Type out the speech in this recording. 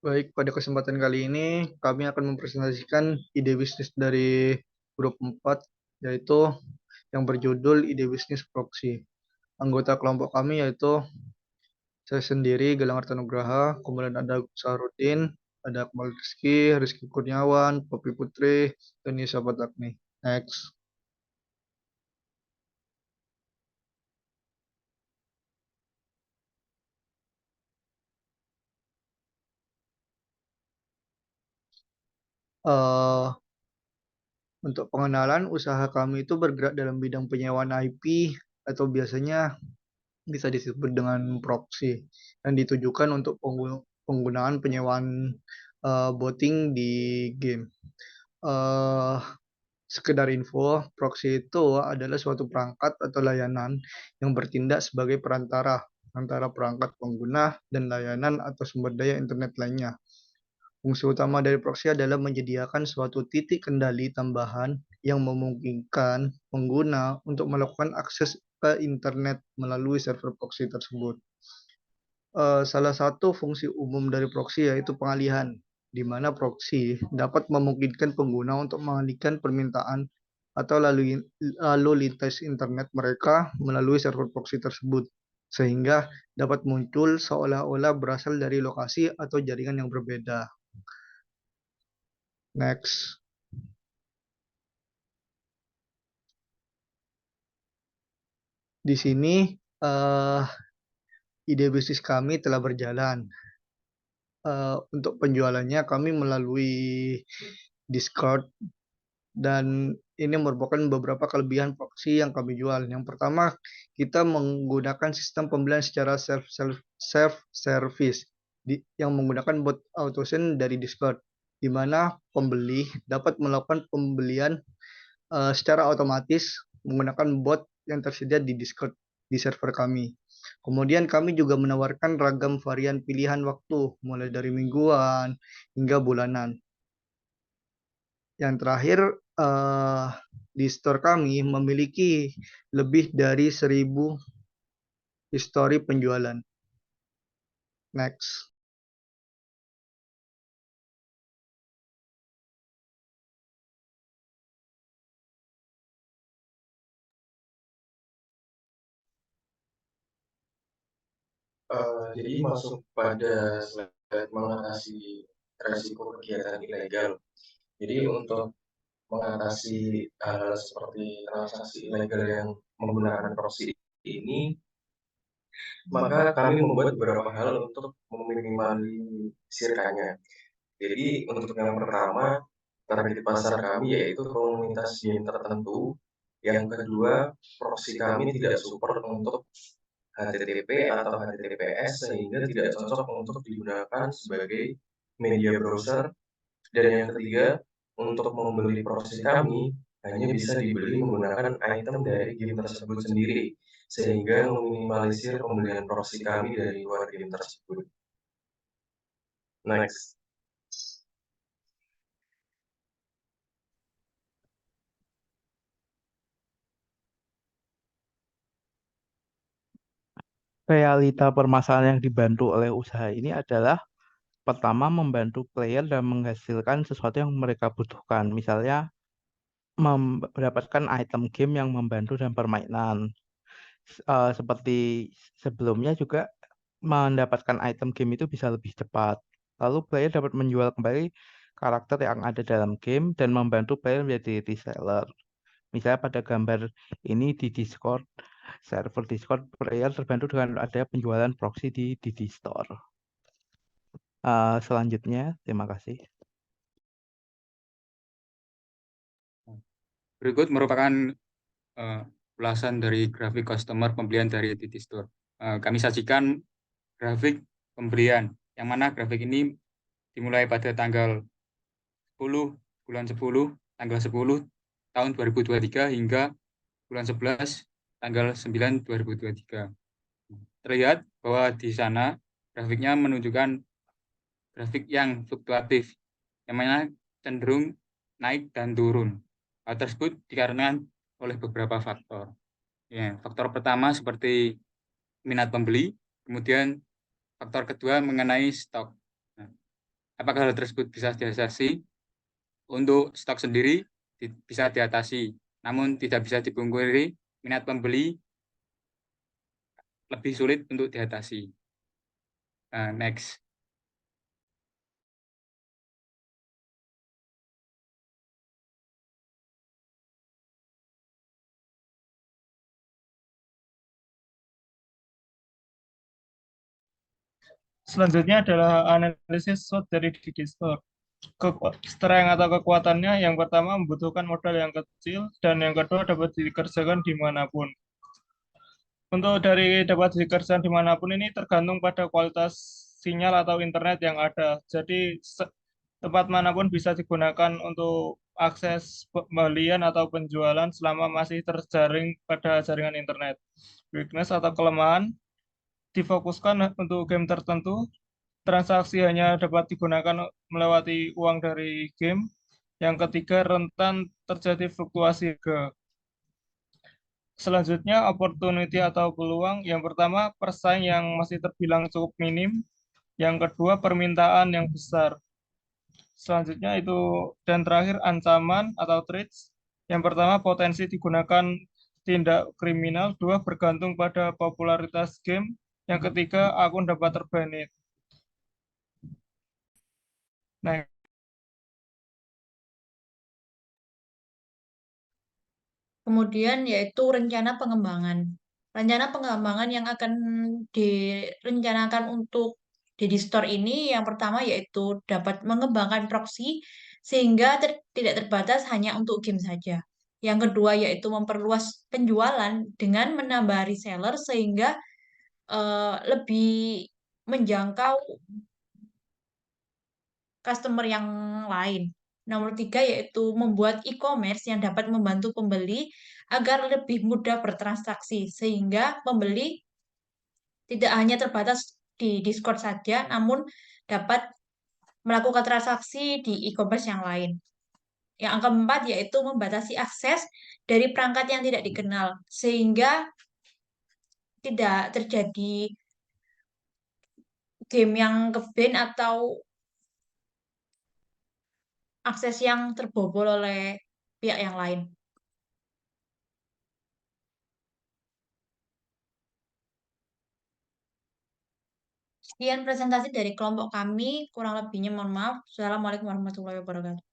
Baik, pada kesempatan kali ini kami akan mempresentasikan ide bisnis dari grup 4, yaitu yang berjudul ide bisnis proxy. Anggota kelompok kami yaitu saya sendiri, Gilang Artanugraha, kemudian ada Saharudin, ada Akmal Rizky Kurniawan, Poppy Putri, dan Nisa Patakni. Next. Eh, untuk pengenalan, usaha kami itu bergerak dalam bidang penyewaan IP atau biasanya bisa disebut dengan proxy yang ditujukan untuk penggunaan penyewaan botting di game. Eh, Sekedar info, proxy itu adalah suatu perangkat atau layanan yang bertindak sebagai perantara antara perangkat pengguna dan layanan atau sumber daya internet lainnya. Fungsi utama dari proxy adalah menyediakan suatu titik kendali tambahan yang memungkinkan pengguna untuk melakukan akses ke internet melalui server proxy tersebut. Salah satu fungsi umum dari proxy yaitu pengalihan, di mana proxy dapat memungkinkan pengguna untuk mengalihkan permintaan atau lalu lintas internet mereka melalui server proxy tersebut, sehingga dapat muncul seolah-olah berasal dari lokasi atau jaringan yang berbeda. Next. Di sini uh, ide bisnis kami telah berjalan. Untuk penjualannya kami melalui Discord dan ini merupakan beberapa kelebihan proxy yang kami jual. Yang pertama, kita menggunakan sistem pembelian secara self service yang menggunakan bot AutoSend dari Discord, di mana pembeli dapat melakukan pembelian secara otomatis menggunakan bot yang tersedia di Discord di server kami. Kemudian kami juga menawarkan ragam varian pilihan waktu, mulai dari mingguan hingga bulanan. Yang terakhir, di store kami memiliki lebih dari 1.000 histori penjualan. Next. Jadi masuk pada slide mengatasi resiko kegiatan ilegal. Jadi untuk mengatasi hal seperti transaksi ilegal yang menggunakan proxy ini, maka kami membuat beberapa hal untuk meminimalisirkannya. Jadi untuk yang pertama, target pasar kami yaitu komunitas game tertentu. Yang kedua, proxy kami tidak support untuk HTTP atau HTTPS sehingga tidak cocok untuk digunakan sebagai media browser. Dan yang ketiga, untuk membeli proxy kami hanya bisa dibeli menggunakan item dari game tersebut sendiri, sehingga meminimalisir pembelian proxy kami dari luar game tersebut. Next. Realita permasalahan yang dibantu oleh usaha ini adalah pertama membantu player dan menghasilkan sesuatu yang mereka butuhkan. Misalnya mendapatkan item game yang membantu dalam permainan. Seperti sebelumnya juga mendapatkan item game itu bisa lebih cepat. Lalu player dapat menjual kembali karakter yang ada dalam game dan membantu player menjadi reseller. Misalnya pada gambar ini di Discord, server Discord player terbantu dengan ada penjualan proxy di Store. Selanjutnya, terima kasih. Berikut merupakan ulasan dari grafik customer pembelian dari Didi Store. Kami sajikan grafik pembelian, yang mana grafik ini dimulai pada tanggal 10 bulan 10, tanggal 10 tahun 2023 hingga bulan 11 tanggal 9 2023. Terlihat bahwa di sana grafiknya menunjukkan grafik yang fluktuatif, yang mana cenderung naik dan turun. Hal tersebut dikarenakan oleh beberapa faktor. Ya, faktor pertama seperti minat pembeli, kemudian faktor kedua mengenai stok. Nah, apakah hal tersebut bisa diatasi? Untuk stok sendiri bisa diatasi, namun tidak bisa dipungkiri minat pembeli lebih sulit untuk diatasi. Next. Selanjutnya adalah analisis SWOT dari Digi Store. Strength atau kekuatannya yang pertama membutuhkan modal yang kecil dan yang kedua dapat dikerjakan dimanapun. Untuk dari dapat dikerjakan dimanapun ini tergantung pada kualitas sinyal atau internet yang ada. Jadi tempat manapun bisa digunakan untuk akses pembelian atau penjualan selama masih terjaring pada jaringan internet. Weakness atau kelemahan difokuskan untuk game tertentu. Transaksi hanya dapat digunakan melewati uang dari game. Yang ketiga, rentan terjadi fluktuasi harga. Selanjutnya, opportunity atau peluang. Yang pertama, persaing yang masih terbilang cukup minim. Yang kedua, permintaan yang besar. Selanjutnya itu, dan terakhir, ancaman atau threats. Yang pertama, potensi digunakan tindak kriminal. Dua, bergantung pada popularitas game. Yang ketiga, akun dapat terbanit. Nah, Kemudian yaitu rencana pengembangan. Rencana pengembangan yang akan direncanakan untuk Digi Store ini yang pertama yaitu dapat mengembangkan proxy sehingga tidak terbatas hanya untuk game saja. Yang kedua yaitu memperluas penjualan dengan menambah reseller sehingga lebih menjangkau customer yang lain. Nomor tiga yaitu membuat e-commerce yang dapat membantu pembeli agar lebih mudah bertransaksi, sehingga pembeli tidak hanya terbatas di Discord saja, namun dapat melakukan transaksi di e-commerce yang lain. Yang keempat yaitu membatasi akses dari perangkat yang tidak dikenal, sehingga tidak terjadi game yang ke-ban atau akses yang terbobol oleh pihak yang lain. Sekian presentasi dari kelompok kami, kurang lebihnya mohon maaf. Assalamualaikum warahmatullahi wabarakatuh.